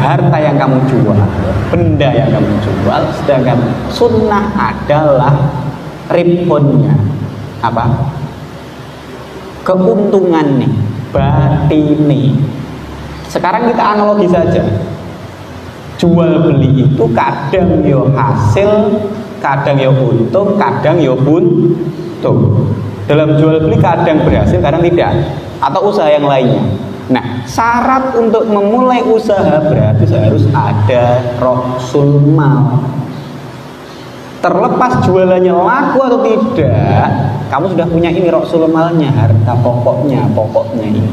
harta yang kamu jual, benda yang kamu jual, sedangkan sunnah adalah ribonnya, apa? Keuntungan nih, batini. Sekarang kita analogi saja. Jual beli itu kadang yo hasil, kadang yo untung, kadang yo buntung. Dalam jual beli kadang berhasil, kadang tidak, atau usaha yang lainnya. Nah, syarat untuk memulai usaha berarti harus ada ra'sul mal. Terlepas jualannya laku atau tidak, kamu sudah punya ini ra'sul malnya, harta pokoknya ini.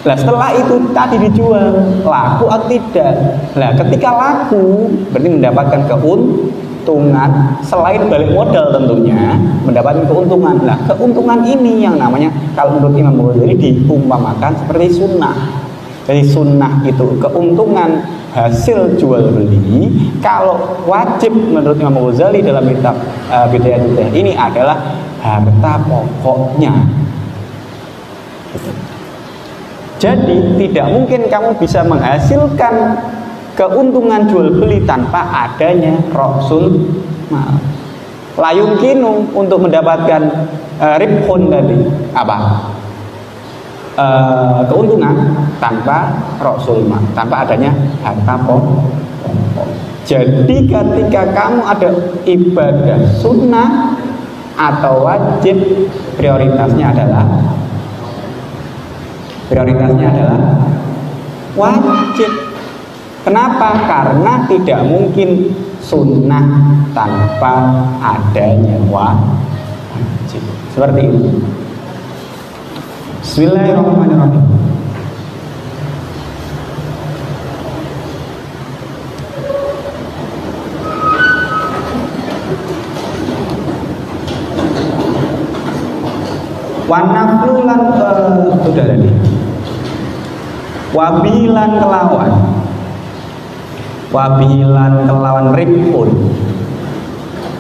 Nah, setelah itu tadi dijual, laku atau tidak. Nah, ketika laku berarti mendapatkan keuntungan selain balik modal, tentunya mendapatkan keuntungan. Nah, keuntungan ini yang namanya kalau menurut Imam Ghazali diumpamakan seperti sunnah. Jadi sunnah itu keuntungan hasil jual beli. Kalau wajib menurut Imam Ghazali dalam kitab Bidayatul ini adalah harta pokoknya. Jadi tidak mungkin kamu bisa menghasilkan keuntungan jual beli tanpa adanya ra'sul mal. La yumkinu untuk mendapatkan ribhun tadi apa? Keuntungan tanpa ra'sul mal, tanpa adanya harta pokok. Jadi ketika kamu ada ibadah sunnah atau wajib, prioritasnya adalah wajib. Kenapa? Karena tidak mungkin sunnah tanpa adanya wajib. Seperti itu. Bismillahirrahmanirrahim. Wanaflulan sudah tadi. Wabilan kelawan ribhun.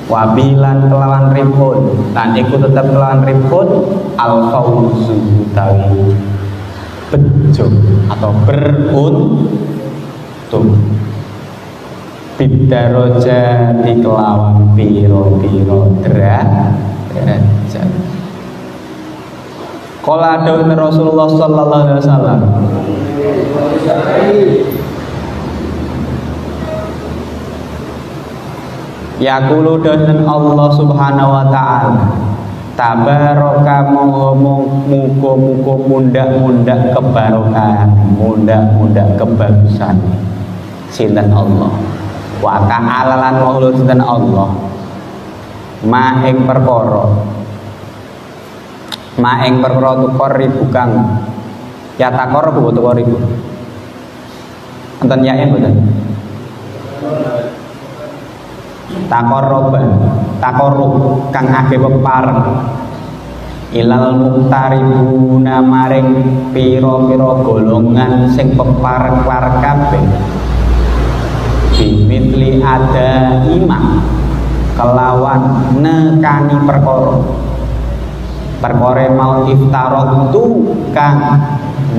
Wabilan kelawan ribhun. Dan ikut tetap kelawan ribhun al fauzu utawi bejo atau beruntung. Bidaroja di kelawan piro-piro derajat. Qala dawuh Rasulullah sallallahu alaihi wasallam. Yaqulu dan Allah Subhanahu wa taala, tabaraka muga-muga mundak-mundak kebarokan, mundak-mundak kebagusan sinten Allah. Wa ta'ala lan maulud sinten Allah. Ma ing perkara tukoribu kang ya takorobu tukoribu enten yakin betul takorub kang ake pepareng ilal muktaribuna maring piro-piro golongan sing pepareng kabeh bimitli ada imam kelawan nekani perkara mau iftarot tu kang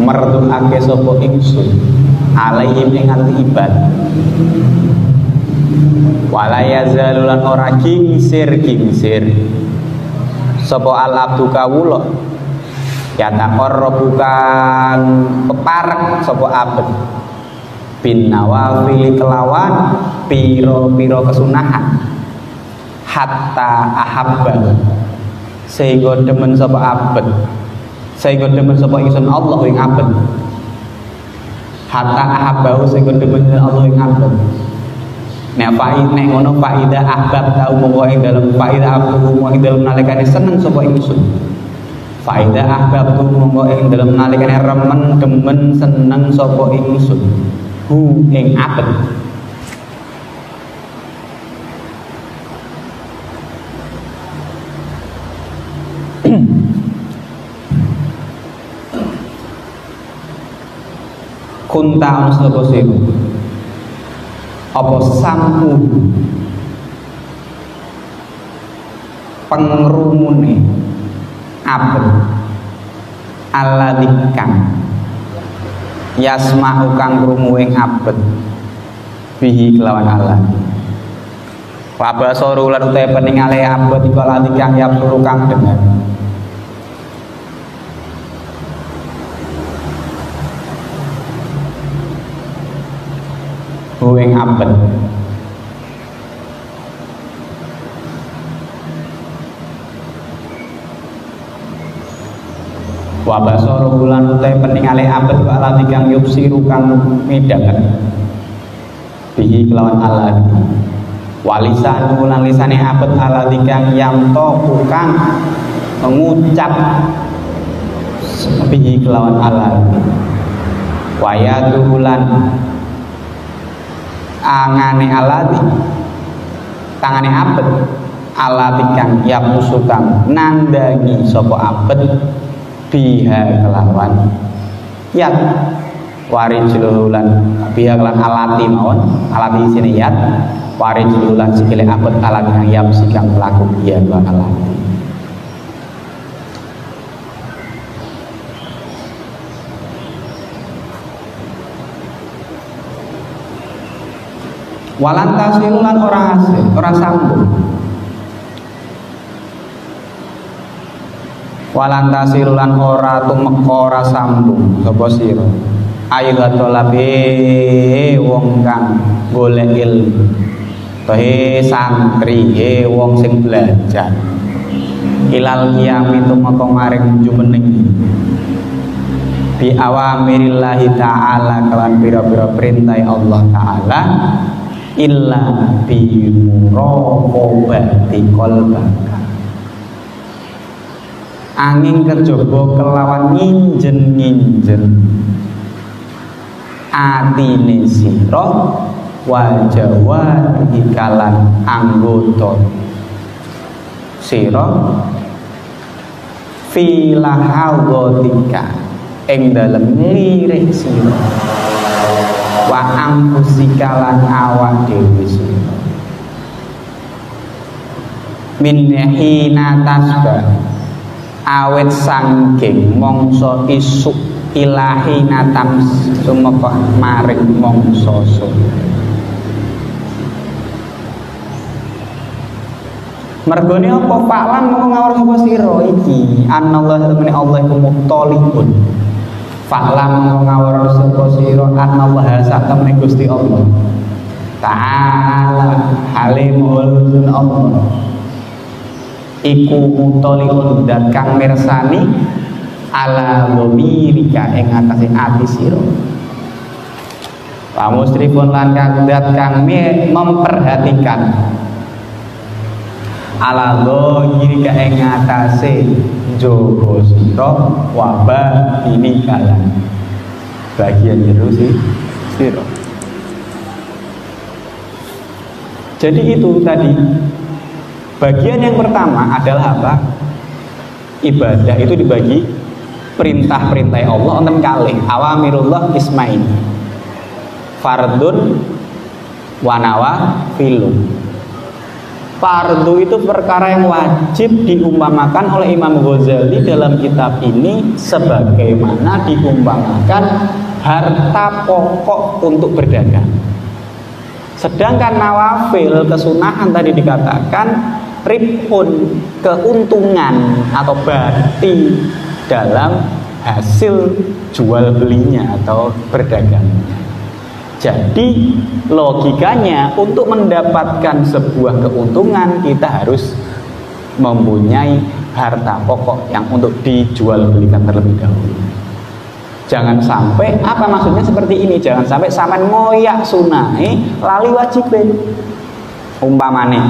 mertuake sapa ingsun alaihim ing ibad wala yazalulan ora gingsir sapa al abdu kawula ya taqarrabu kang peparek sapa abd bin nawafil kelawan piro-piro kesunahan hatta ahabba sehingga demen sapa abad, sehingga demen sapa ingsun Allah ing abad. Hatta ahabbahu sehingga demen Allah ing abad. Nek ngono faida ahbab ta umum ing dalam faida umum ing dalam nalikane seneng sapa ingsun. Faida ahbab umum ing dalam nalikane remen demen seneng sapa ingsun. Hu ing abad. Kunta sapa sing apa sampu pengrumune abad alladikang yasma'u kang krungu ing abet bihi kelawan Allah wa basaru lan utahe peningale abet iku lan kang yapsuru kang dengar ing abet wa basaru lan utahe peningale abet iku lan kang yupsiru kang midanget bihi kelawan Allah walisan ulan lisane abet ala dikang yamto kang mengucap bihi kelawan Allah wayatu ulan angane alati tangane abet alati kang yamusukang nandangi sapa abet biha kelawan yat warijlulan biha kelawan alati mawon alati sini yat warijlulan sikile abet alati kang yamsikang pelaku biha kelawan alati walantasilulan ora hasil ora sambung walantasilulan ora tumeka ora sambung sapa sira ayu latolabe wong kang golek ilmu he santri he wong sing belajar ilal qiyam tumeka maring jumeneng bi awamirillahi ta'ala kawan pira-pira perintah Allah Ta'ala illa bi muraqabati qalbaka angin kejaba kelawan nginjen-nginjen atine sira wajawa ikalan anggota sira filahadzatika ing dalem lirik sira wa ampusikalan awak dhewe sira min hina tasbah awet sangking mongso isuk ilahi natam sumeka maring mongso sore mergone apa paklan mau ngawur sapa sira iki anallah temene Allah iku mutalibun faklam mau ngawur sapa sira anallah sak temene Gusti Allah ta'ala halimul Allah iku mutoliun dan kang mirsani ala dhamirika ing atase ati sira wa musrifun lan kang dat kang memperhatikan ala dhamirika ing atase njaba sira wabah ini kalan bagian jero sira. Jadi itu tadi bagian yang pertama adalah apa? Ibadah itu dibagi perintah-perintah Allah wonten kalih. Awamirullah ismain. Fardun wa nawafilun. Fardu itu perkara yang wajib diumpamakan oleh Imam Ghazali dalam kitab ini sebagaimana diumpamakan harta pokok untuk berdagang. Sedangkan nawafil kesunahan tadi dikatakan ribhun, keuntungan atau bati dalam hasil jual belinya atau berdagangnya. Jadi logikanya untuk mendapatkan sebuah keuntungan kita harus mempunyai harta pokok yang untuk dijual belikan terlebih dahulu. Jangan sampai, apa maksudnya seperti ini, jangan sampai sampean ngoyak sunai lali wajibin umpamane.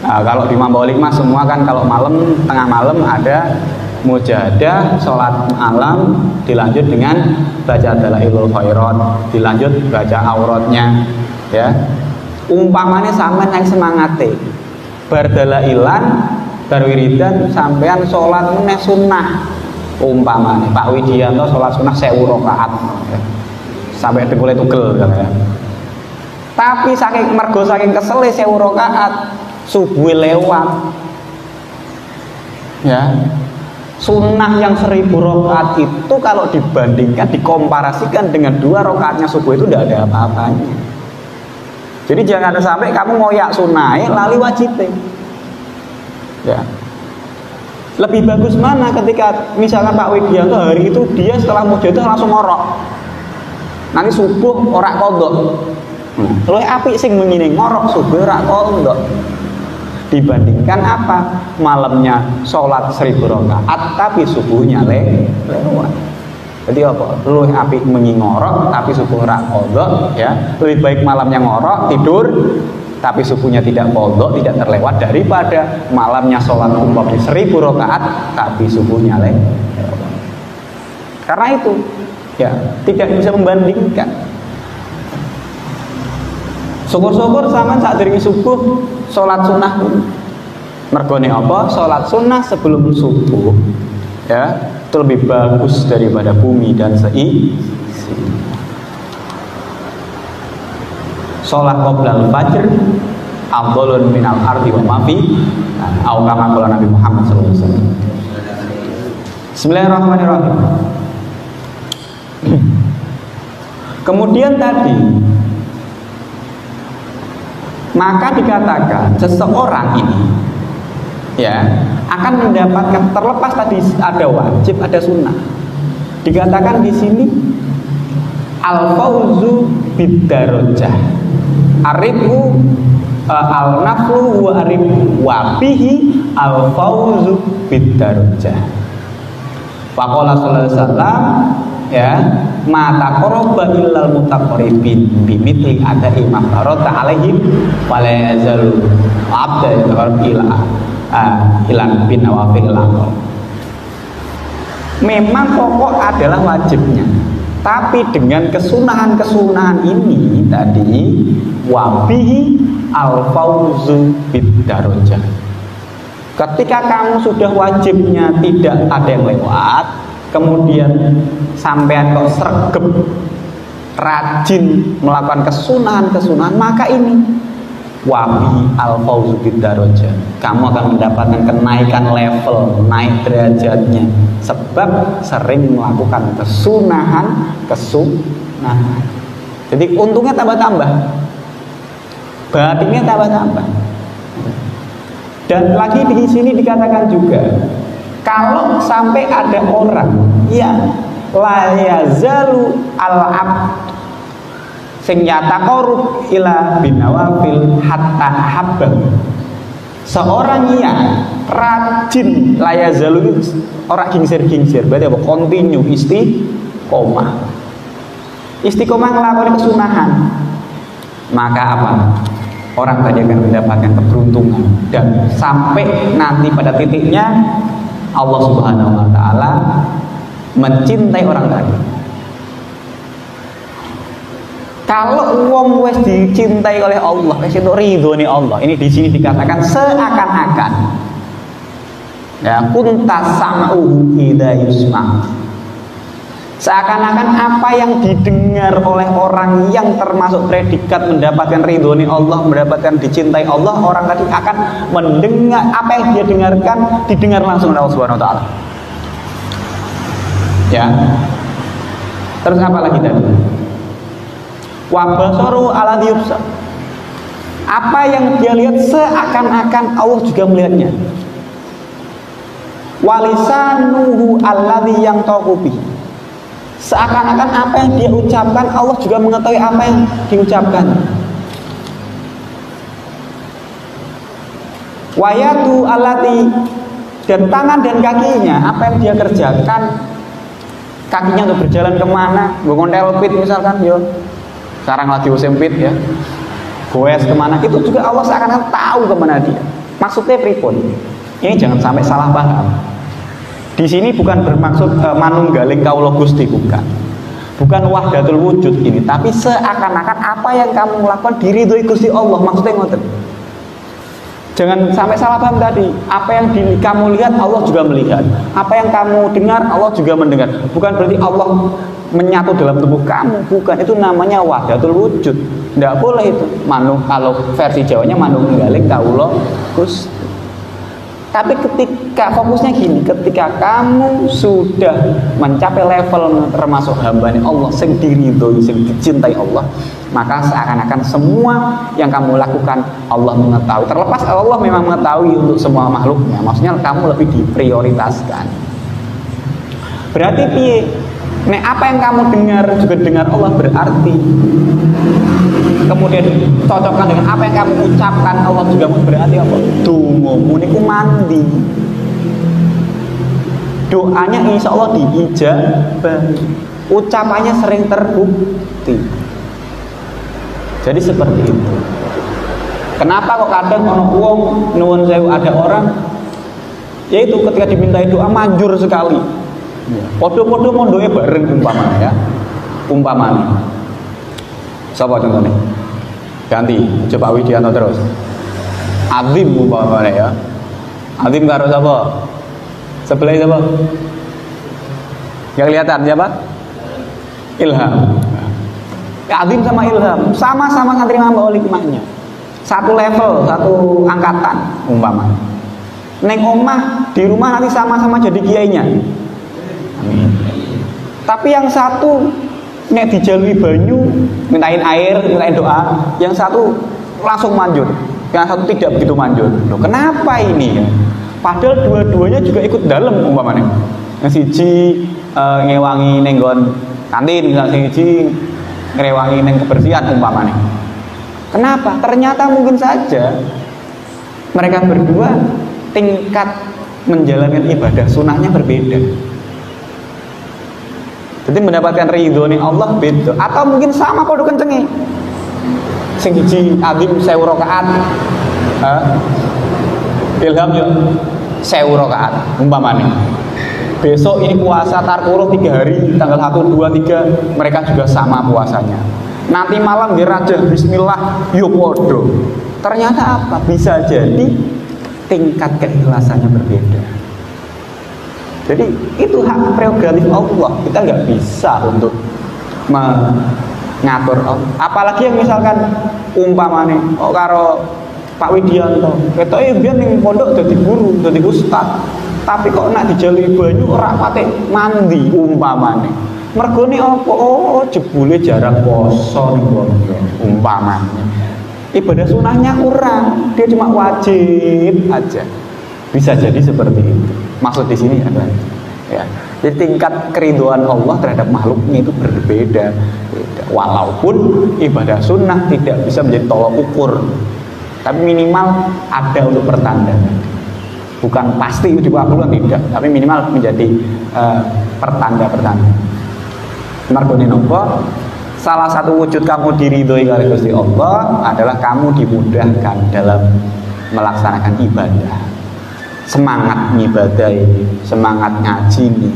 Nah, kalau di Mambolik mas semua kan kalau malam, tengah malam ada mujahadah, sholat malam dilanjut dengan baca dalailul khairat, dilanjut baca auratnya, ya. Umpamane sampean yang semangate bardalailan, barwiridan sampean sholat meneh sunnah. Umpamane Pak Widianto sholat sunnah 1000 rakaat sampai dengkule tugel ya. Tapi saking mergo saking kesele 1000 rakaat subuh lewat ya, Sunnah yang 1000 rakaat itu kalau dibandingkan, dikomparasikan dengan 2 rakaatnya subuh itu tidak ada apa-apanya. Jadi jangan sampai kamu ngoyak sunnah lali wajibnya. Ya. Lebih bagus mana ketika misalkan Pak Widianto hari itu dia setelah mujahadah langsung ngorok. Nanti subuh ora kodok. Luwih apik sing mengini ngorok subuh ora kodok. Dibandingkan apa? Malamnya sholat 1000 rakaat tapi subuhnya lewat. Jadi apa? Luwih apik mengi ngorok tapi subuh ora kodok ya. Lebih baik malamnya ngorok tidur tapi subuhnya tidak kodok, tidak terlewat daripada malamnya sholat umpamanya 1000 rakaat tapi subuhnya lewat. Karena itu ya tidak bisa membandingkan. Syukur-syukur sama saat dari subuh sholat sunnah mergone apa? Sholat sunnah sebelum subuh ya itu lebih bagus daripada bumi dan seisi. Sholat qoblal fajr afdhalun minal ardi wa ma fi au kama qala Nabi Muhammad sallallahu alaihi wasallam. Bismillahirrahmanirrahim. Kemudian tadi maka dikatakan seseorang ini ya akan mendapatkan, terlepas tadi ada wajib ada sunnah, dikatakan di sini al fauzu bidarajah arifu al naflu wa arifu wa bihi al fauzu bidarajah. Faqala sallallahu alaihi wasallam ya mata qoroba illal mutaqarribin bimithli adai mafarata alaihim wala yazalu abda yataqarrab ila bin nawafil. Memang pokok adalah wajibnya, tapi dengan kesunahan-kesunahan ini tadi wabihi al fauzu bidarajah. Ketika kamu sudah wajibnya tidak ada yang lewat, kemudian sampean kok sregep rajin melakukan kesunahan-kesunahan, maka ini wabi al fauzu bidarajah, kamu akan mendapatkan kenaikan level, naik derajatnya sebab sering melakukan kesunahan. Jadi untungnya tambah-tambah, batinnya tambah-tambah. Dan lagi di sini dikatakan juga, kalau sampai ada orang yang la yazalu al-abd sing yataqarrub ila binawafil hatta habba, seorang yang rajin la yazalu ora gingsir-gingsir, berarti apa? Continue, istiqomah nglakoni kesunahan, maka apa? Orang tadi akan mendapatkan keberuntungan dan sampai nanti pada titiknya Allah Subhanahu wa taala mencintai orang tadi. Kalau wong wis dicintai oleh Allah, wis itu ridhone Allah. Ini di sini dikatakan seakan-akan ya kunta sam'uhu idza yusma'. Seakan-akan apa yang didengar oleh orang yang termasuk predikat mendapatkan ridhoni Allah, mendapatkan dicintai Allah, orang tadi akan mendengar apa yang dia dengarkan, didengar langsung oleh Allah Subhanahu wa taala. Ya. Terus apa lagi tadi? Wa basaru alladhi yubsar. Apa yang dia lihat seakan-akan Allah juga melihatnya. Wa lisanuhu alladhi yantaqu bihi. Seakan-akan apa yang dia ucapkan Allah juga mengetahui apa yang diucapkan. Wayatu alati, dan tangan dan kakinya, apa yang dia kerjakan, kakinya untuk berjalan kemana, ngontel pit misalkan, yo sekarang lagi musim pit ya, goes kemana, itu juga Allah seakan-akan tahu kemana dia. Maksudnya pripun? Ini jangan sampai salah paham. Di sini bukan bermaksud manunggaling kaula Gusti, bukan wahdatul wujud ini, tapi seakan-akan apa yang kamu lakukan diridhoi Gusti Allah, maksudnya ngoten. Jangan sampai salah paham tadi. Apa yang kamu lihat Allah juga melihat, apa yang kamu dengar Allah juga mendengar. Bukan berarti Allah menyatu dalam tubuh kamu, bukan. Itu namanya wahdatul wujud. Tidak boleh itu. Kalau versi Jawanya manunggaling kaula Gusti. Tapi ketika fokusnya gini, ketika kamu sudah mencapai level termasuk hamba Allah sing diridhoi, sing dicintai Allah, maka seakan-akan semua yang kamu lakukan Allah mengetahui. Terlepas Allah memang mengetahui untuk semua makhluknya, maksudnya kamu lebih diprioritaskan. Berarti piye? Nek apa yang kamu dengar juga dengar Allah, berarti kemudian cocokkan dengan apa yang kamu ucapkan Allah juga, berarti apa? Dongamu niku mandi. Doanya insya Allah diijabah, ucapannya sering terbukti. Jadi seperti itu. Kenapa kok kadang ono wong nuwun sewu, ada orang yaitu ketika dimintai doa manjur sekali. Podo-podo mondoke bareng umpamanya ya. Umpamanya. Siapa contohnya? Ganti, coba Widianto terus. Azim umpamanya ya. Azim karo siapa? Sebelah siapa? Gak kelihatan siapa? Ilham. Azim sama Ilham sama-sama ngantri nambah hikmahnya. Satu level, satu angkatan umpamanya. Neng omah di rumah nanti sama-sama jadi kiainya. Amin. Tapi yang satu nek dijalui banyu, mintain air, mintain doa, yang satu langsung manjur, yang satu tidak begitu manjur. Loh, kenapa ini? Padahal dua-duanya juga ikut dalam umpamanya. Yang siji ngewangi nenggon kantin, yang siji ngewangi neng kebersihan umpamanya. Kenapa? Ternyata mungkin saja mereka berdua tingkat menjalankan ibadah sunnahnya berbeda. Jadi mendapatkan ridho nih Allah beda, atau mungkin sama podo kencenge. Sing siji Azim 1000 rakaat, Ilham yo 1000 rakaat umpamane. Besok ini puasa Tarkuruh 3 hari, tanggal 1, 2, 3 mereka juga sama puasanya. Nanti malam di Raja Bismillah yo podo. Ternyata apa? Bisa jadi tingkat keikhlasannya berbeda. Jadi itu hak prerogatif Allah, kita nggak bisa untuk mengatur Allah. Apalagi yang misalkan umpamane, oh karo Pak Widianto, ketoke biyen ning pondok dadi guru, dadi ustaz, tapi kok nak dijalui banyu ora pate mandi umpamane. Mergone apa? Oh jebule jarang poso ning pondok umpamane. Ibadah sunahnya kurang, dia cuma wajib aja. Bisa jadi seperti itu. Maksud di sini adalah ya. Jadi tingkat keriduan Allah terhadap makhluknya itu berbeda. Walaupun ibadah sunnah tidak bisa menjadi tolak ukur, tapi minimal ada untuk pertanda. Bukan pasti dikabulkan, tidak, tapi minimal menjadi pertanda-pertanda. Margone nopo? Salah satu wujud kamu diridhoi oleh Gusti Allah adalah kamu dimudahkan dalam melaksanakan ibadah. Semangat ibadah ini, semangat ngaji ini,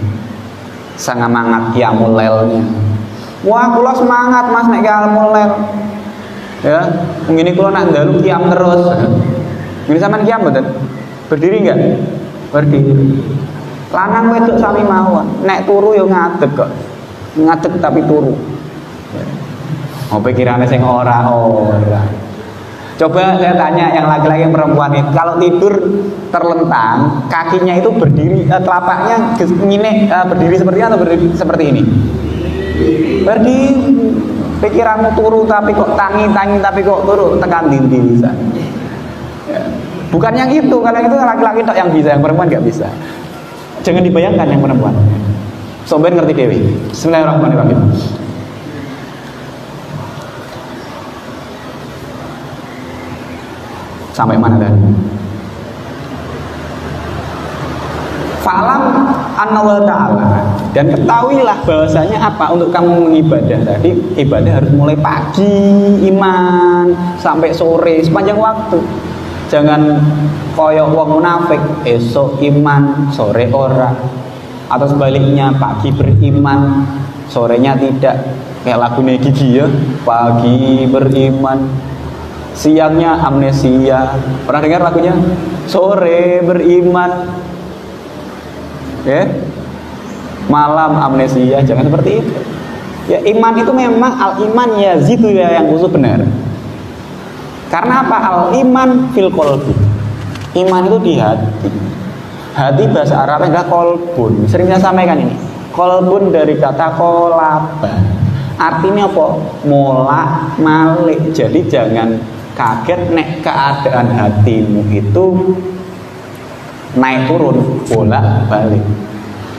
semangat qiyamul lailnya. Wah, kula semangat Mas nek qiyamul lail. Ya, ngene kula nak ndalu qiyam terus. Ngene sampean qiyam mboten? Berdiri enggak? Berdiri. Lanang wedok sami mawon. Nek turu yo ngadeg kok. Ngadeg tapi turu. Oh pikirannya sing ora. Coba saya tanya yang laki-laki yang perempuan itu, kalau tidur terlentang, kakinya itu berdiri, telapaknya nyinek, berdiri seperti ini atau berdiri seperti ini? Berdiri. Pikiranmu turu tapi kok tangi tapi kok turu, tekan dinding bisa. Ya. Bukan yang itu, kalau itu laki-laki tok yang bisa, yang perempuan nggak bisa. Jangan dibayangkan yang perempuan. Sobat ngerti dewi. Bismillahirrahmanirrahim. Sampai mana tadi? Falam anallah ta'ala, dan ketahuilah bahwasanya apa untuk kamu mengibadah tadi, ibadah harus mulai pagi iman sampai sore sepanjang waktu. Jangan koyok wong munafik, esok iman sore ora, atau sebaliknya pagi beriman sorenya tidak, kayak lagunya Gigi ya, pagi beriman siangnya amnesia. Pernah dengar lagunya? Sore beriman, ya, malam amnesia. Jangan seperti itu. Ya, iman itu memang al iman ya zitu ya yang khusus benar. Karena apa? Al iman fil qalbi. Iman itu di hati. Hati bahasa Arabnya adalah kolbun. Sering saya sampaikan ini. Kolbun dari kata kolaba. Artinya apa? Mola malik. Jadi jangan kaget nek keadaan hatimu itu naik turun, bolak balik.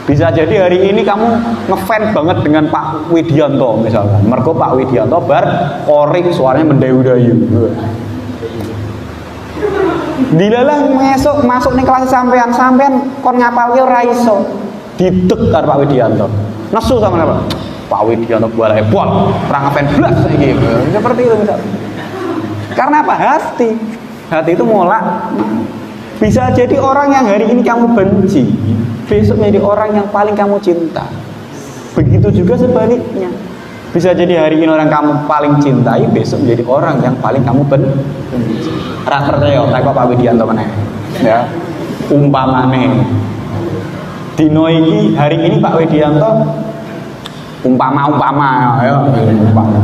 Bisa jadi hari ini kamu ngefans banget dengan Pak Widianto misalkan. Mergo Pak Widianto bar korik suaranya mendayu-dayu. Dilalah masuk nih kelas sampean kon ngapalke ora iso. Didek karo Pak Widianto. Nesu sama apa? Pak Widianto boleh pol, perang ngefans blas iki. Seperti itu misal. Karena apa? Hati itu mola. Bisa jadi orang yang hari ini kamu benci, besok menjadi orang yang paling kamu cinta. Begitu juga sebaliknya. Bisa jadi hari ini orang kamu paling cintai, besok menjadi orang yang paling kamu benci. Ra percaya tak kok Pak Widianto meneh. Ya. Umpamane dino iki hari ini Pak Widianto umpama ya umpama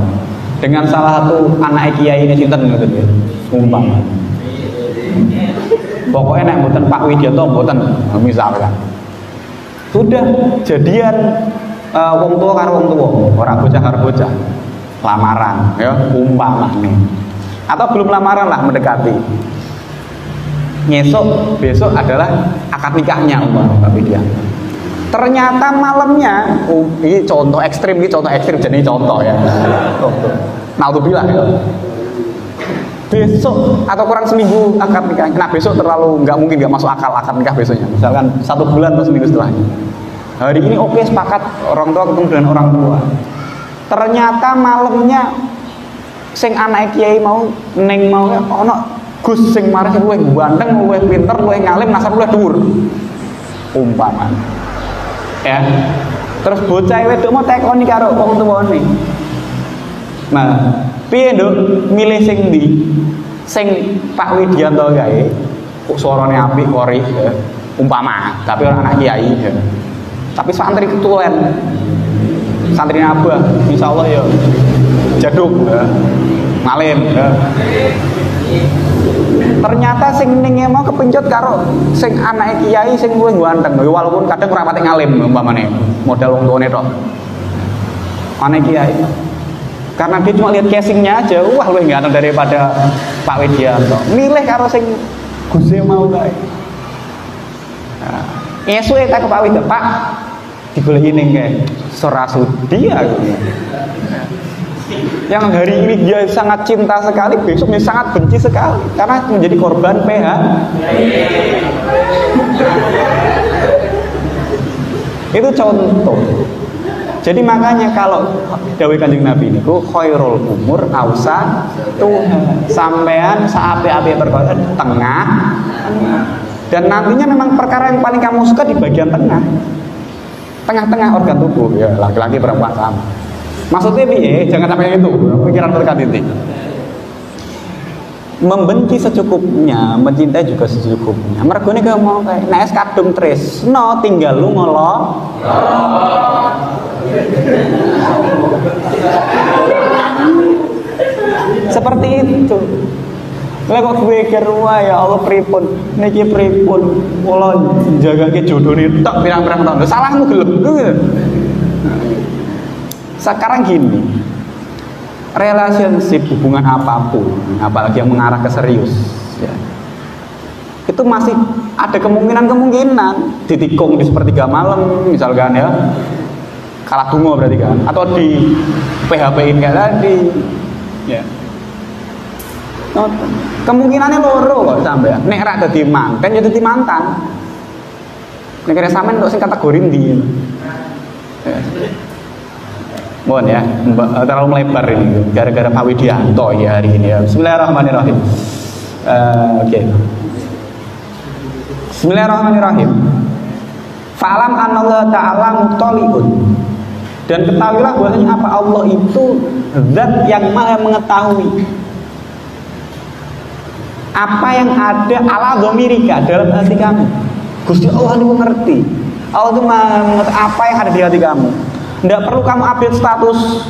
dengan salah satu anak kiai ini sinten ngoten ya. Umpama. Pokoknya nek mboten Pak Widianto mboten misalkan. Sudah jadian wong tua karo wong tua, ora bocah karo bocah. Lamaran ya umpamane. Atau belum lamaran lah mendekati. Besok adalah akad nikahnya Pak Widianto. Ternyata malamnya, ini contoh ekstrim, jadi contoh ya. Naudzubillah ya. Besok atau kurang seminggu akad nikah. Nah besok terlalu nggak mungkin nggak masuk akal akad nikah besoknya. Misalkan 1 bulan atau seminggu setelahnya. Hari ini oke sepakat orang tua ketemu dengan orang tua. Ternyata malamnya sing anak kiai mau neng mau ono Gus sing marah luwih ganteng, luwih pinter, luwih ngalim, nasab luwih dhuwur. Umpama. Ya. Terus bocah wedok mau tekoni karo wong tuwane. Nah, piye nduk milih sing ndi? Sing Pak Widianto gawe kok suarane apik kori ya. Umpama, tapi orang anak kiai ya. Tapi santri ketulen. Santri abah insyaallah ya jaduk ya. Ngalim ya. Ternyata sing ning mau kepencut karo sing anak kiai sing luwih ganteng walaupun kadang ora pati ngalim umpamane modal wong tuane tok. Anak kiai karena dia cuma lihat casingnya aja, wah lu ganteng daripada Pak Widianto. Milih karo sing Guse mau kae. Nah, esuk tak ke Pak Widianto, Pak digoleki ning kae. Ora sudi aku. Yang hari ini dia sangat cinta sekali, besoknya sangat benci sekali karena menjadi korban PH. Itu contoh. Jadi makanya kalau dawuh Kanjeng Nabi niku khairul umur ausa Tuhan. Sampean saape-ape perkara tengah. Dan nantinya memang perkara yang paling kamu suka di bagian tengah. Tengah-tengah organ tubuh ya, laki-laki perempuan sama. Maksudnya piye? Jangan sampai itu, pikiran mereka titik. Membenci secukupnya, mencintai juga secukupnya. Mergone kaya mau kayak nek kadung tresno tinggal lu ngolo. Seperti itu. Lah kok gue kerua ya Allah pripun niki pripun kula jagake jodone tok pirang-pirang tahun. Salahmu gelem gitu. Sekarang gini, relationship hubungan apapun, apalagi yang mengarah ke serius, ya, itu masih ada kemungkinan ditikung di sepertiga malam, misalkan ya, kalah dungo berarti kan, atau di PHP-in kayak tadi, ya. Kemungkinannya loro kok sampai, nek ra dadi manten ya dadi mantan, nek kira sampean untuk sing kategori ndi, ya. Mohon ya, terlalu melebar ini gara-gara Pak Widianto ya hari ini ya. Bismillahirrahmanirrahim. Oke. Bismillahirrahmanirrahim. Fa'lam anallahu ta'ala muttali'un. Dan ketahuilah bahwasanya apa Allah itu zat yang maha mengetahui apa yang ada ala dhamirika dalam hati kamu. Gusti Allah itu mengerti. Allah itu maha mengetahui apa yang ada di hati kamu. Tidak perlu kamu update status.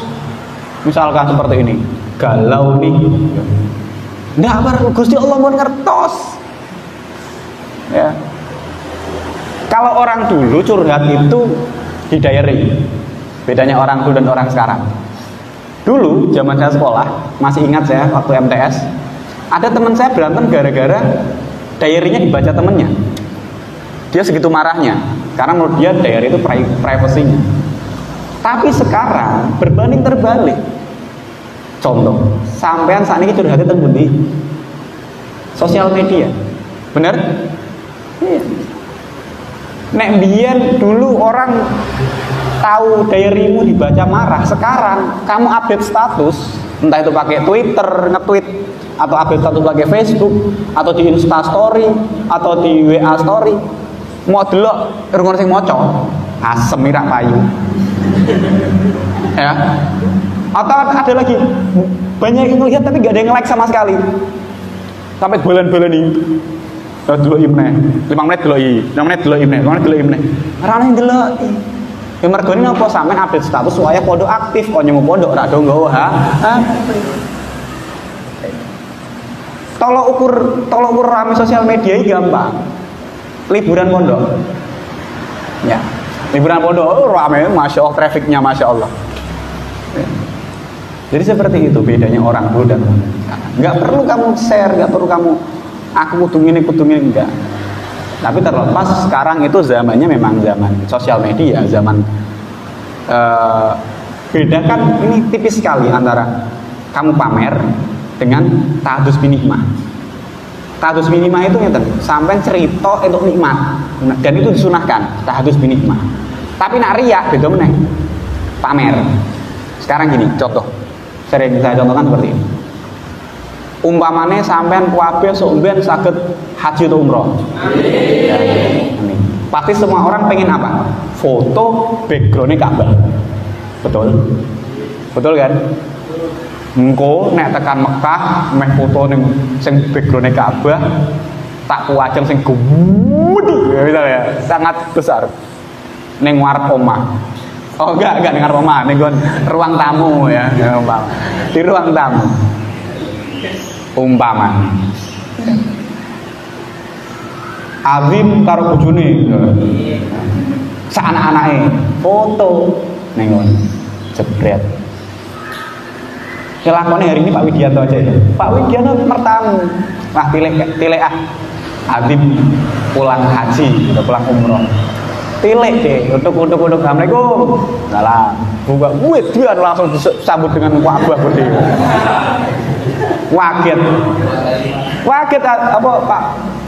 Misalkan seperti ini, galau nih. Tidak perlu, Gusti Allah pun ngertos. Ya. Kalau orang dulu curhat itu di diary. Bedanya orang dulu dan orang sekarang. Dulu zaman saya sekolah, masih ingat saya waktu MTS, ada teman saya berantem gara-gara diary-nya dibaca temennya. Dia segitu marahnya karena menurut dia diary itu privasinya. Tapi sekarang berbanding terbalik. Contoh, sampean saat ini curhatnya tentang di sosial media, bener? Iya. Nek biyen dulu orang tahu diarymu dibaca marah, sekarang kamu update status, entah itu pakai Twitter, nge-tweet, atau update status pakai Facebook, atau di Insta Story, atau di WA Story, mau delok rungon sing maca, asem mirak payu. Ya. Atau ada lagi banyak yang ngelihat tapi gak ada yang like sama sekali. Sampai bulan-bulan ini delok imne, 5 menit delok i, 6 menit delok imne, 5 menit delok imne. Ora ana yang delok. Ya mergone napa sampean update status supaya podo aktif, kok nyemu podo ora do nggawa ha. Tolok ukur rame sosial media iki gampang. Liburan pondok. Ya. Liburan pondok rame, masya Allah, trafficnya masya Allah. Ya. Jadi seperti itu bedanya orang dulu dan orang sekarang. Nggak perlu kamu share, nggak perlu kamu aku kudu ngene enggak. Tapi terlepas sekarang itu zamannya memang zaman sosial media, zaman bedakan ini tipis sekali antara kamu pamer dengan tahadus binikmah. Tahadus binikmah itu ngeten, sampai cerita untuk nikmat dan itu disunahkan tahadus binikmah. Tapi nak riak beda meneh. Pamer. Sekarang gini, contoh. Sering saya contohkan seperti ini. Umpamane sampean kuwabe sok mben saged haji atau umroh. Amin. Pasti semua orang pengen apa? Foto background-nya Ka'bah. Betul? Betul kan? Engko nek tekan Mekah meh foto ning sing background-nya Ka'bah tak kuwajeng sing gede ya, sangat besar. Ning ngarep omah. Oh enggak ning ngarep omah, ning ruang tamu ya, umpama. Di ruang tamu. Umpama. Azim karo bojone. Sak anak-anake foto ning ngono. Jebret. Kelakone hari ini Pak Widianto aja ya. Pak Widianto mertamu. Wah, tilek ah. Azim pulang haji atau pulang umroh. Tilek deh, untuk Assalamualaikum. Salam. Buka duit dia langsung disambut dengan Ka'bah gede. Waget apa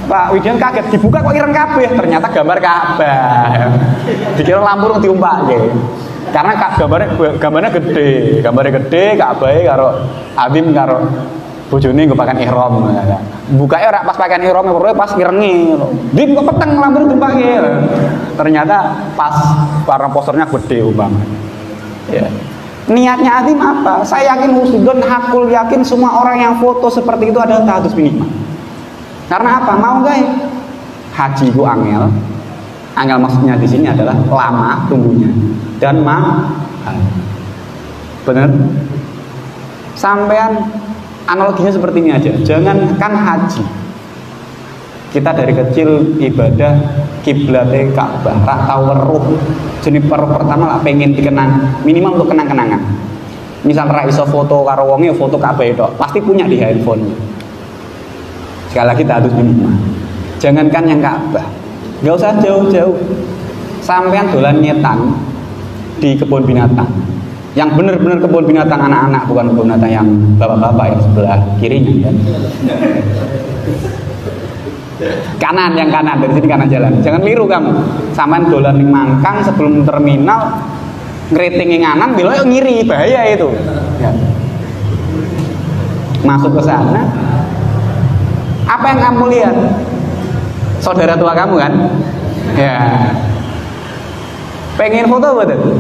Pak Widian kaget dibuka kok ireng kabeh, ternyata gambar Ka'bah. Dikira lampu rung diumpake. Karena gambarnya gede, Ka'bah karo Azim karo bojone nggo pakan ihram. Bukanya ora pas pakaian ihram, pas irenge. Dim kok peteng lampu diumpake. Ternyata pas warna posternya gede umpama. Ya. Niatnya Azim apa? Saya yakin husnudon hakul yakin semua orang yang foto seperti itu adalah tahadus binikmah. Karena apa? Mau nggak ya? Haji itu angel. Angel maksudnya di sini adalah lama tunggunya dan mahal. Bener? Sampean analoginya seperti ini aja. Jangankan haji. Kita dari kecil ibadah kiblatnya Ka'bah, rak tau weruh. Jeniper pertama lah pengen dikenang, minimal untuk kenang-kenangan. Misal ra iso foto karo wonge foto Ka'bah itu pasti punya di handphone. Sekali lagi tahadus binikmah. Jangankan yang Ka'bah, nggak usah jauh-jauh. Sampean dolan nyetan di kebun binatang. Yang benar-benar kebun binatang anak-anak, bukan kebun binatang yang bapak-bapak yang sebelah kirinya kan. Kanan, yang kanan, dari sini kanan jalan. Jangan liru kamu. Sampean dolan ning Mangkang sebelum terminal ngeriting nganan, belok ngiri, bahaya itu. Ya. Masuk ke sana. Apa yang kamu lihat? Saudara tua kamu kan? Ya. Pengen foto betul?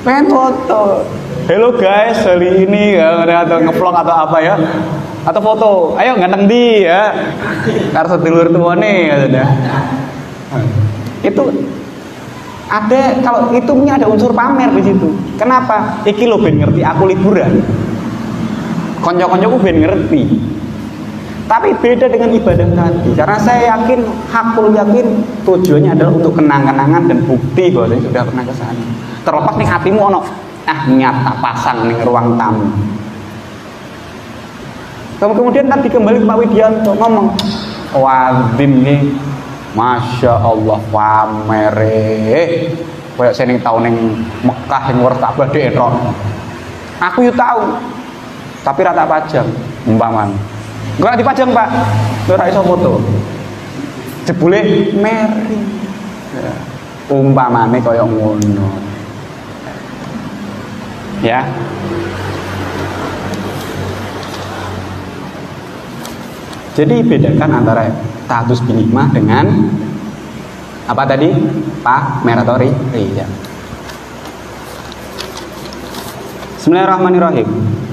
Pengen foto. Hello guys, hari ini atau ngevlog atau apa ya? Atau foto, ayo ganteng di ya, harus sedulur tuane katanya. Itu ada, kalau itu punya ada unsur pamer di situ. Kenapa? Iki lo ben ngerti aku liburan. Konco-koncoku ben ngerti. Tapi beda dengan ibadah tadi, karena saya yakin, hakul yakin tujuannya adalah untuk kenang-kenangan dan bukti bahwa saya sudah pernah ke sana. Terlepas nih hatimu ono, niat tak pasang nih ruang tamu. Kemudian tadi kembali ke Pak Widianto ngomong, wazim nih, masya Allah pamere, kayak saya nih tahu nih Mekah yang luar Ka'bah di Enron. Aku yuk tahu, tapi rata pajang, umpaman. Enggak dipajang Pak, ora iso foto. Jebule meri. Ya. Umpamane kaya ngono. Ya. Jadi bedakan antara ta'addus bin nikmah dengan apa tadi? Pamer atau riya. Bismillahirrahmanirrahim.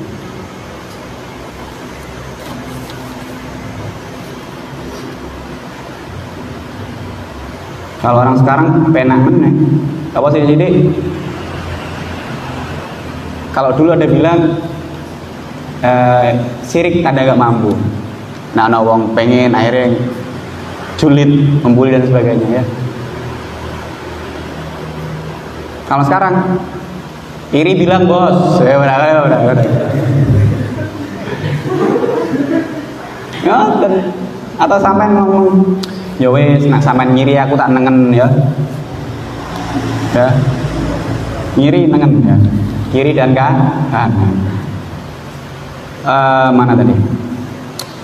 Kalau orang sekarang penak meneh. Apa sih jadi? Kalau dulu ada bilang sirik ada gak mampu. Nah, wong pengen akhirnya julid, membuli dan sebagainya ya. Kalau sekarang iri bilang bos, udah. Ya, atau sampai ngomong, ya wes, nak sampai ngiri aku tak nengen ya. Ya, ngiri nengen ya, kiri dan kanan. Mana tadi?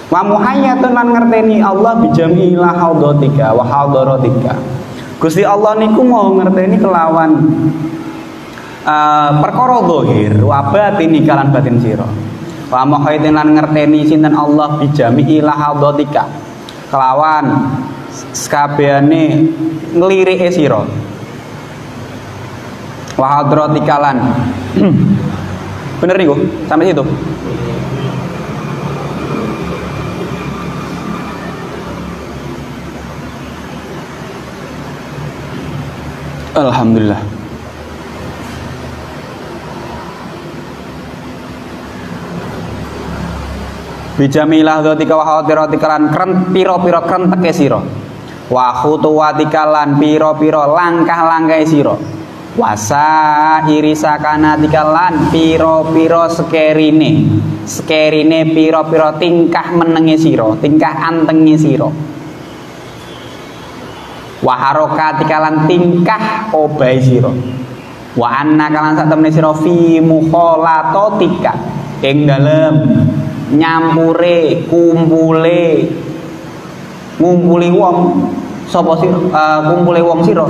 Wa muhayyatun lan ngerteni Allah bijamilah haudatika wa haudaratika. Gusti Allah niku mau ngerteni kelawan perkara zahir wa batin kalan batin sira. Wa muhayyatun lan ngerteni sinten Allah bijamilah haudatika. Kelawan sakabehane nglirike sira. Wa haudaratika lan. Bener niku sampai situ. Alhamdulillah. Bijamilah dhatika wa khawatiratika lan pira-pira krenteke sira. Wa khutuwatika lan pira-pira langkah-langkahe sira. Wasa irisa kanatika lan pira-pira sekerine pira-pira tingkah menenge sira, tingkah antenge sira. Wa harokatika lan tingkah obahe sira. Wa anna kalan sak temene sira fi mukhalatatika ing dalem nyampure ngumpuli wong sapa sira, kumpule wong sira.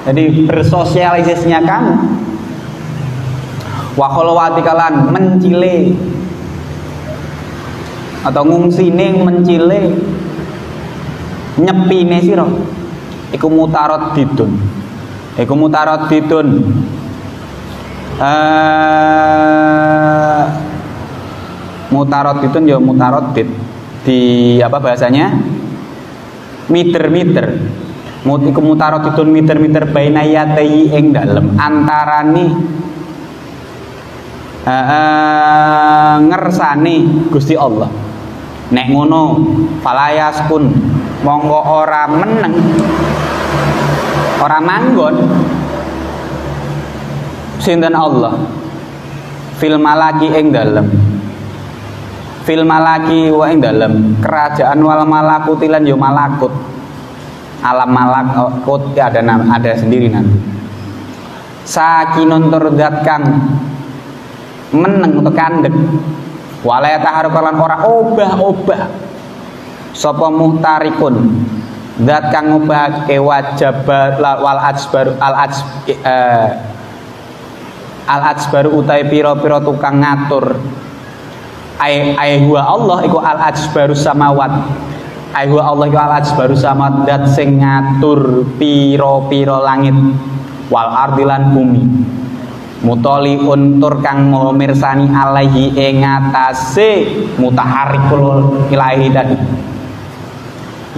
Jadi bersosialisasinya kamu. Wa khalwatika lan mencile atau ngungsine mencile nyepine sira. Iku mutarot didun. Mutarot didun ya mutarot di apa bahasanya? Meter. Iku mutarot didun meter baina yatayi ing dalem antarane ngersane Gusti Allah. Nek ngono falayaskun monggo ora meneng, ora manggon sinten Allah fil malaki ing dalem, fil malaki wa ing dalem kerajaan wal malakutilan yo malakut, alam malakut ya ada sendiri nanti. Sakinun turdat kang meneng untuk kandek, walaya taharukalan ora obah sapa muhtarikun zat kang ngubahake wajabat wal ajbaru utai pira-pira tukang ngatur ai huwa Allah iku al ajbaru samawat ai huwa Allah iku al ajbaru samawat zat sing ngatur pira-pira langit wal ardilan bumi mutoliun tur kang mirsani alaihi ing atase mutaharrikul ilahi tadi.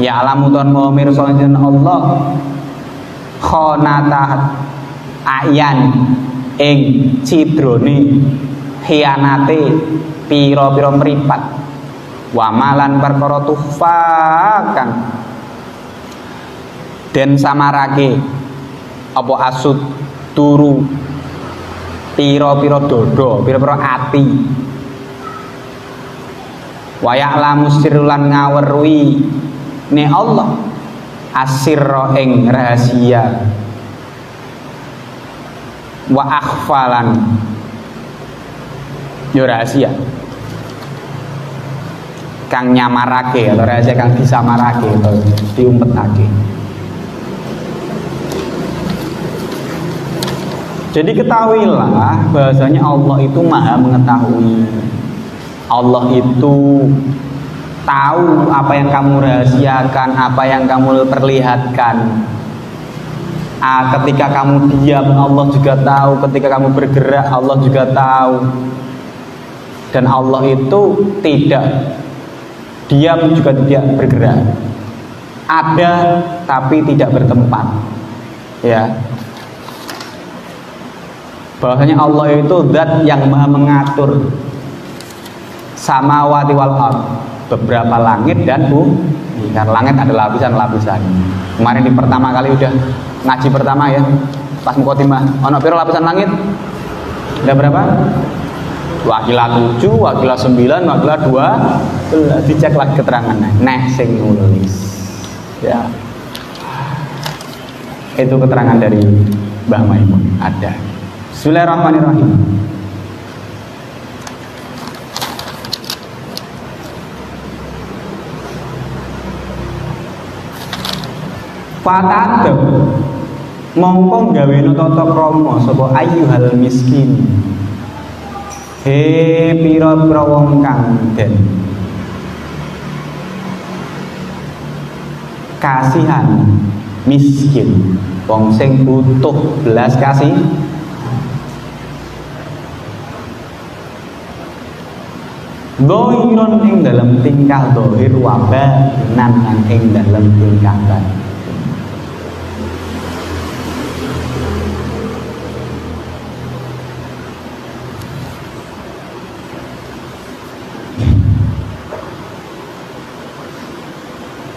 Ya alamuton mirsa Allah khonata ayan ing cidrone khianate pira-pira mripat wamalan perkara tufakan den samarake apa asud turu pira-pira dodo pira-pira ati wa ya'lamu sirran ngaweruhi ne Allah asirra ing rahasia wa akhfalan yo rahasia kang nyamarake atau rahasia kang disamarake atau diumpetake. Jadi ketahuilah bahasanya Allah itu maha mengetahui. Allah itu tahu apa yang kamu rahasiakan, apa yang kamu perlihatkan. Ketika kamu diam, Allah juga tahu. Ketika kamu bergerak, Allah juga tahu. Dan Allah itu tidak diam juga tidak bergerak. Ada tapi tidak bertempat. Ya. Bahwasanya Allah itu zat yang maha mengatur samawati wal ardh, beberapa langit dan bumi. Karena langit ada lapisan-lapisan. Kemarin di pertama kali udah ngaji pertama ya, pas mukotimah. Ono piro lapisan langit? Ada berapa? Wakila 7, wakila 9, wakila 2. Dicek lagi keterangannya. Nek sing nulis. Ya. Itu keterangan dari Mbah Maimun ada. Bismillahirrahmanirrahim. Fatadab mongko gaweno tata krama sapa ayyuhal miskin. He pira-pira wong kang den kasihan miskin, wong sing butuh belas kasih. Doiron ing dalam tingkah dohir wabah nan ing dalam tingkah batin.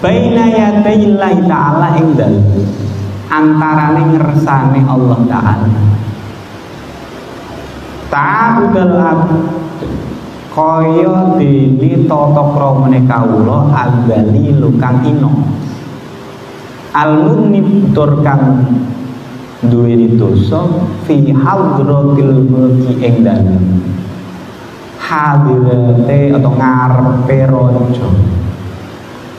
Baina yadayillahi ta'ala ing dalem antarane ngersane Allah Ta'ala. Ta'budal abd kaya dene tata kramane kawula azali lukang ino. Al-munib tur kang duwe dosa fi hadratil mulki ing dalem hadirate atau ngarepe raja.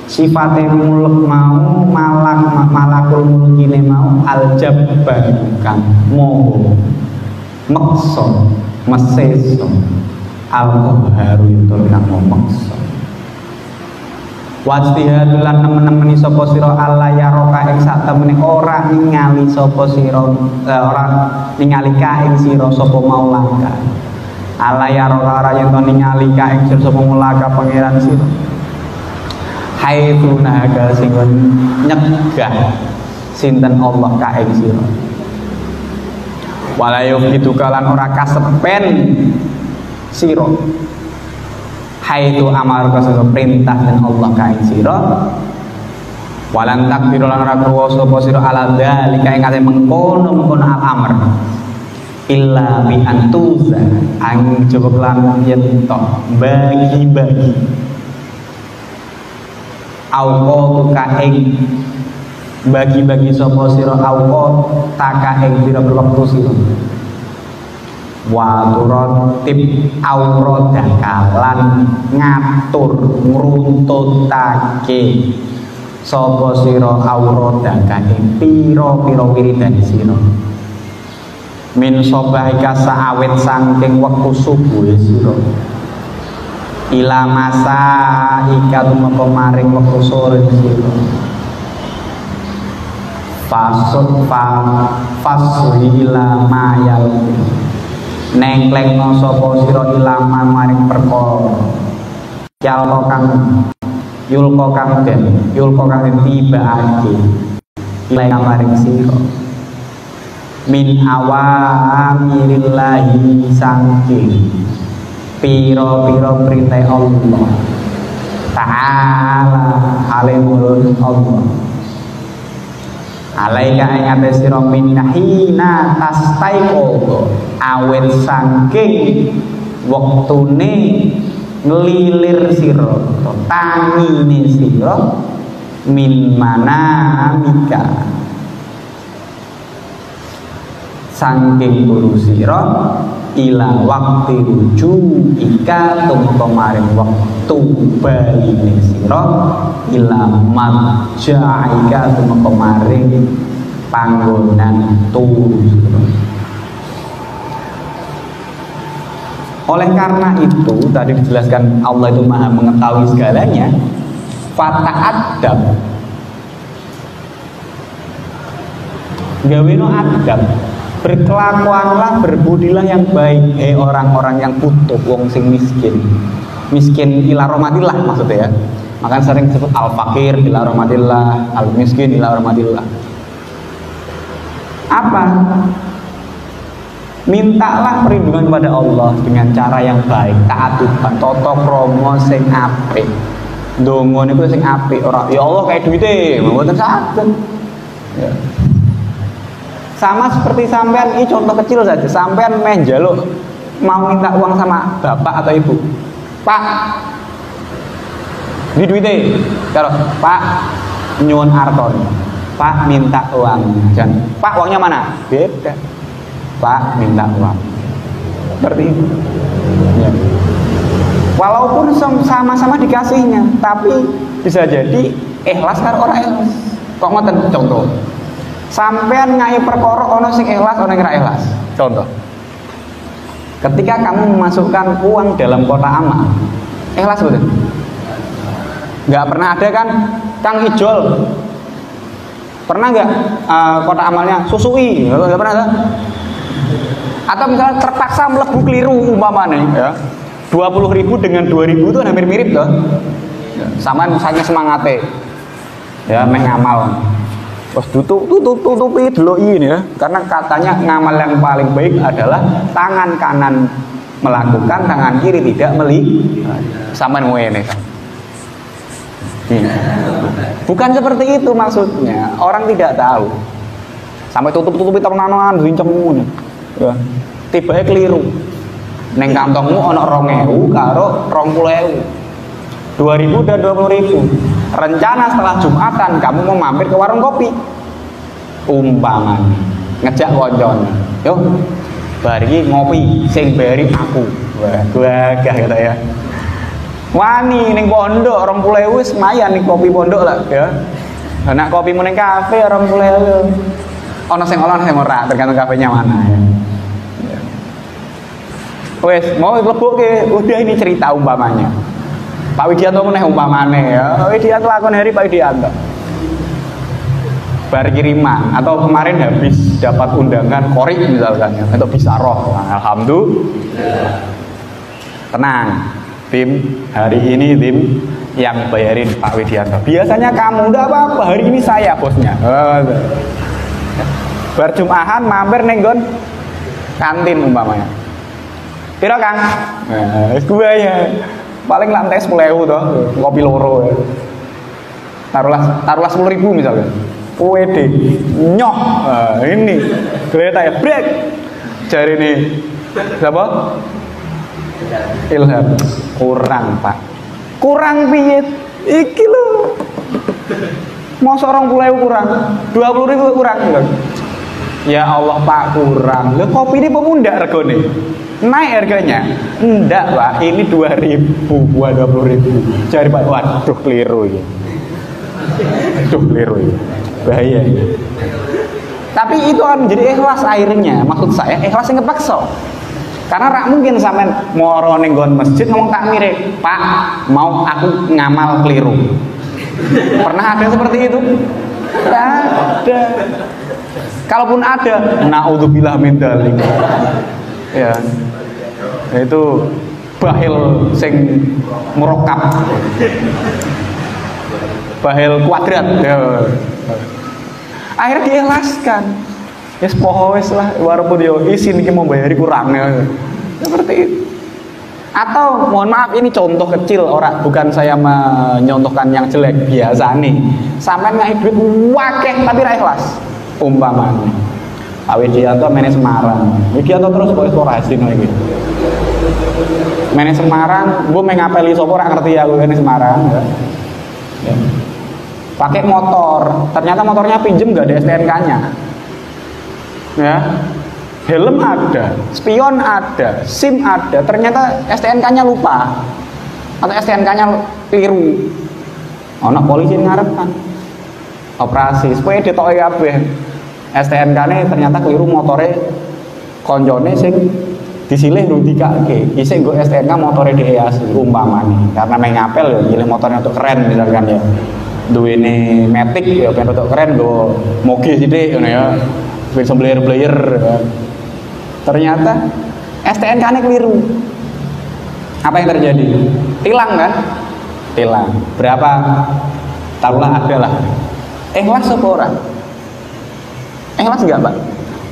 Sifate mulk mau malakul mulkine mau al-jabbar kang moho meksa meseso al-qahharu yutur kang meksa wajtihad lan nemen-nemen sapa sira Allah ya roka ing sak temene ora ningali sapa sira ora ningali ka ing sira sapa maulaka Allah ya roka ora yen to ningali ka ing sira sapa maulaka pangeran sira hai tunaga sing nyegah sinten Allah ka ing sira walayuk itu kalan ora kasepen sira hai tu amar kasih perintah dan Allah ka ing sira walan takbiru lan ora krasa apa sira ala dzalika ing kate mengkono al-amr illa bi antuza ang coba lan yen to bagi-bagi auqatu kaing bagi-bagi sapa sira auqat takaing pira-pira wektu sira wa turatib auradakalan ngatur ngruntutake sapa sira auradaka ing pira-pira wiridan sira min sobahika saawet saking wektu subuh sira ila masa ikat maring wektu sore sira fasuli ila mayal nengklengno sapa sira ila maring perkara yalko kang tibaake ila maring sira min awamirillahi sangking piro-piro perintah Allah ta'ala alimul Allah alaika ing atase sira minahina tastaiqo awet saking wektune ngelilir sira tangine sira min manamika saking turu sira ila waktu ruju ika tumeka maring wektu baline sira ila madja'ika tumeka maring panggonan turu sira. Oleh karena itu tadi dijelaskan Allah itu maha mengetahui segalanya. Fata'adab gaweno adab, berkelakuanlah, berbudilah yang baik orang-orang yang butuh, wong sing miskin. Miskin ila rahmatillah maksudnya ya. Makanya sering disebut al-fakir ila rahmatillah, al-miskin ila rahmatillah. Apa? Mintalah perlindungan kepada Allah dengan cara yang baik, taatuban, toto kromo sing apik. Dongo niku sing apik, ora ya Allah kayak duite, mboten saged. Ya. Sama seperti sampean, ini contoh kecil saja. Sampean meh njaluk mau minta uang sama bapak atau ibu. Pak, di duite. Kalau Pak nyuwun arton. Pak minta uang. Jangan, Pak uangnya mana? Beda. Pak minta uang seperti itu ya. Walaupun sama-sama dikasihnya, tapi bisa jadi ikhlas karo ora ikhlas. Kok ngoten contoh sampean ngai perkara ono sing ikhlas ono sing ora ikhlas. Contoh ketika kamu memasukkan uang dalam kotak amal, ikhlas betul? Nggak pernah ada kan Kang Ijol, pernah nggak kotak amalnya susui? Nggak pernah ada. Atau misalnya terpaksa melebu keliru umpamanya ya, 20.000 dengan 2.000 itu hampir mirip loh ya, sama misalnya semangatnya ya meh ngamal terus tutupi dulu ini ya, karena katanya ngamal yang paling baik adalah tangan kanan melakukan, tangan kiri tidak sama ini kan. Bukan seperti itu maksudnya, orang tidak tahu sampai tutupi tenanan rinceng ya, tiba keliru neng kantongmu ono 2.000 karo 20.000 2.000 dan 20.000. Rencana setelah Jumatan kamu mau mampir ke warung kopi umpamanya ngejak koncone, yuk bari ngopi sing bari aku. Wah gagah kata ya, wani ning pondok 20.000 semayan ning kopi pondok lah ya. Anak kopi ning kafe 20.000 ono sing ora tergantung kafenya mana ya. Wes mau lebuke udah ini cerita umpamanya. Pak Widianto meneh umpamane ya. Pak Widianto lakon hari Pak Widianto. Bar kiriman atau kemarin habis dapat undangan korik misalkan ya, atau bisaroh. Nah, alhamdulillah. Tenang. Tim hari ini tim yang bayarin Pak Widianto. Biasanya kamu enggak apa-apa, hari ini saya bosnya. Bar Jumahan mampir nenggon kantin umpamanya. Piro Kang? Nah, wis gue ya. Paling lantai 10.000 toh, kopi loro ya. Taruhlah 10.000 misalnya. WD nyoh. Nah, ini kereta ya break. Cari nih. Siapa? Ilham. Kurang, Pak. Kurang piye? Iki lho. Mosok 20.000 kurang, 20.000 kurang. Ya Allah Pak kurang. Lho kopi ini pemuda regone. Naik harganya. Enggak Pak, ini 2.000 buat 20.000. Cari Pak, waduh keliru ya. Aduh keliru ya. Bahaya ya. Tapi itu kan menjadi ikhlas akhirnya. Maksud saya ikhlas yang kepaksa. Karena rak mungkin sampean moro ning nggon masjid ngomong takmire, Pak, mau aku ngamal keliru. Pernah ada seperti itu? Tidak ada. Kalaupun ada, naudzubillah min dzalik. Ya. Itu bahil sing murakkab. Bahil kuadrat. Ya. Akhirnya diikhlaskan. Ya poho wis lah, walaupun yo isin iki mau bayari kurang ya. Seperti itu. Atau mohon maaf ini contoh kecil, bukan saya menyontohkan yang jelek, biasa nih. Sampai ngai duit wakeh tapi ra ikhlas. Umpamanya Pak Widianto mene Semarang. Widianto terus kok eksplorasi no iki. Mene Semarang, gue mengapeli sapa ora ngerti aku mene Semarang ya. Ya. Pakai motor, ternyata motornya pinjem nggak ada STNK-nya. Ya. Helm ada, spion ada, SIM ada, ternyata STNK-nya lupa atau STNK-nya keliru. Ono polisi ngarep kan operasi supaya ditoke kabeh. STNK-ne ternyata keliru, motore konjone sing disilih durung dikake. Isih nggo STNK motore dhewe asli umpamane. Karena main ngapel ya nyilih motornya untuk keren misalkan ya. Duwene Matic ya ben untuk keren nggo moge sithik ngono ya. Wis blayer-blayer ya. Ternyata STNK-nya keliru. Apa yang terjadi? Tilang kan? Tilang. Berapa? Taruhlah ada lah. Ikhlas apa orang? Ikhlas enggak, Pak?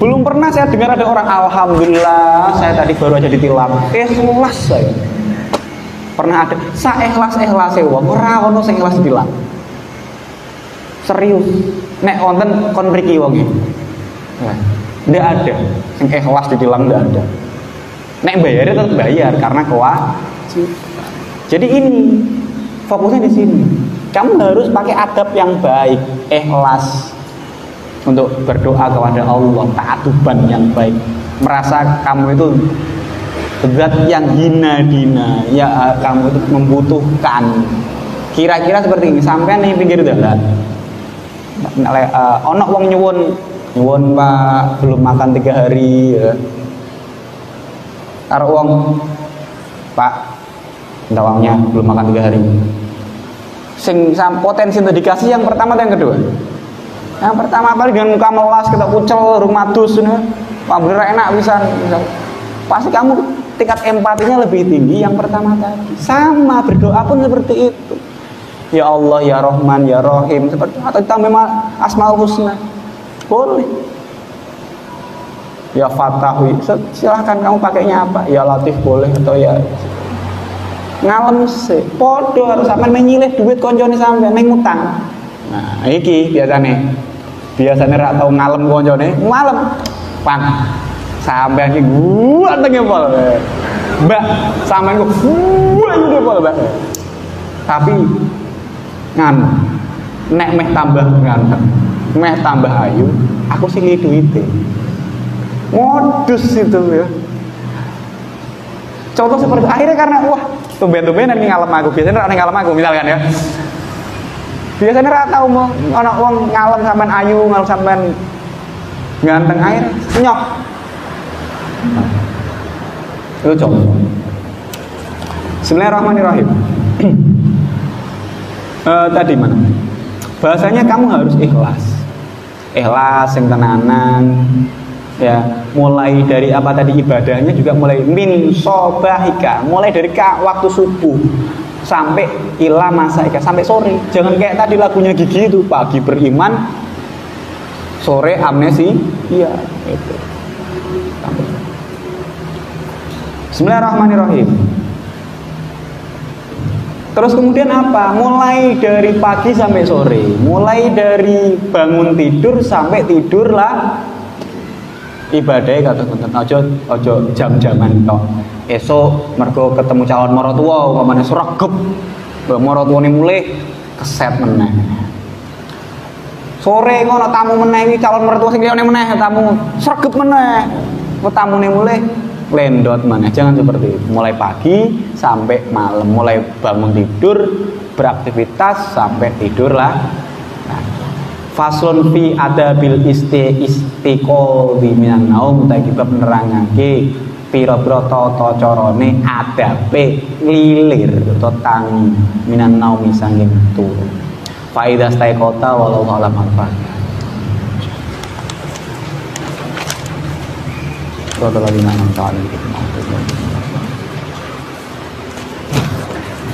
Belum pernah saya dengar ada orang, alhamdulillah saya tadi baru aja ditilang. Ikhlas saya. Pernah ada. Sa ikhlas-ikhlase wong ora ono sing ikhlas ditilang. Serius. Nek wonten kon mriki wonge. Nggak ada yang ikhlas ditilang, nggak ada. Nek bayar tetap bayar karena kewajiban. Jadi ini fokusnya di sini. Kamu harus pakai adab yang baik, ikhlas untuk berdoa kepada Allah, ta'atuban yang baik. Merasa kamu itu zat yang hina-dina, ya kamu itu membutuhkan. Kira-kira seperti ini. Sampai nih pinggir jalan, ono wong nyuwun Pak, belum makan 3 hari ya. Taruh uang Pak, minta uangnya, belum makan 3 hari. Sing potensi untuk dikasih yang pertama atau yang kedua? Yang pertama kali dengan muka melas, kita kucel, rumah dus Pak bener enak bisa. Pasti kamu tingkat empatinya lebih tinggi yang pertama tadi. Sama berdoa pun seperti itu. Ya Allah, ya Rahman, ya Rahim, seperti atau tambah Asmaul Husna. Boleh. Ya Fatah, silahkan kamu pakainya apa? Ya Latif boleh, atau ya ngalem sih. Podo harus sampean menyilih duit koncone sampean nang utang. Nah, iki biasane ra tau ngalem koncone, ngalem. Pang. Sampean iki gua tenge pol. Mbak, sampean kok gua tenge pol, Mbak. Tapi nek meh tambah meh tambah ayu, aku sing duite. Modus itu ya. Contoh seperti akhirnya karena wah, tumben-tumbenan ning ngalem aku. Biasanya ora ning ngalem aku misalkan ya. Biasanya ora tau mau ana wong ngalem sampean ayu, ngalem sampean ganteng air, nyok. Itu contoh. Bismillahirrahmanirrahim. Tadi mana? Bahasanya kamu harus ikhlas. Ikhlas yang tenanan. Ya, mulai dari apa tadi ibadahnya juga mulai min sobahika, mulai dari waktu subuh sampai ila masaika, sampai sore. Jangan kayak tadi lagunya Gigi itu, pagi beriman, sore amnesi. Iya, itu. Bismillahirrahmanirrahim. Terus kemudian apa? Mulai dari pagi sampai sore, mulai dari bangun tidur sampai tidur lah. Ibadahnya kata konten ojo jam-jaman tok. Esok mergo ketemu calon marotua umpamane sregep. Marotuane mulih keset meneh. Sore ngono tamu meneh iki calon mertua sing liyane meneh tamu sregep meneh. Tamune mulih lendot maneh. Jangan seperti itu. Mulai pagi sampai malam, mulai bangun tidur beraktivitas sampai tidur lah. Faslun fi adabil istiqol di minan naum ta iki bab nerangake pira-pira tata carane adabe lilir utawa tangi minan naum sanging turu. Faidah staiqota wallahu alam al-fatihah.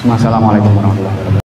Assalamualaikum warahmatullahi wabarakatuh.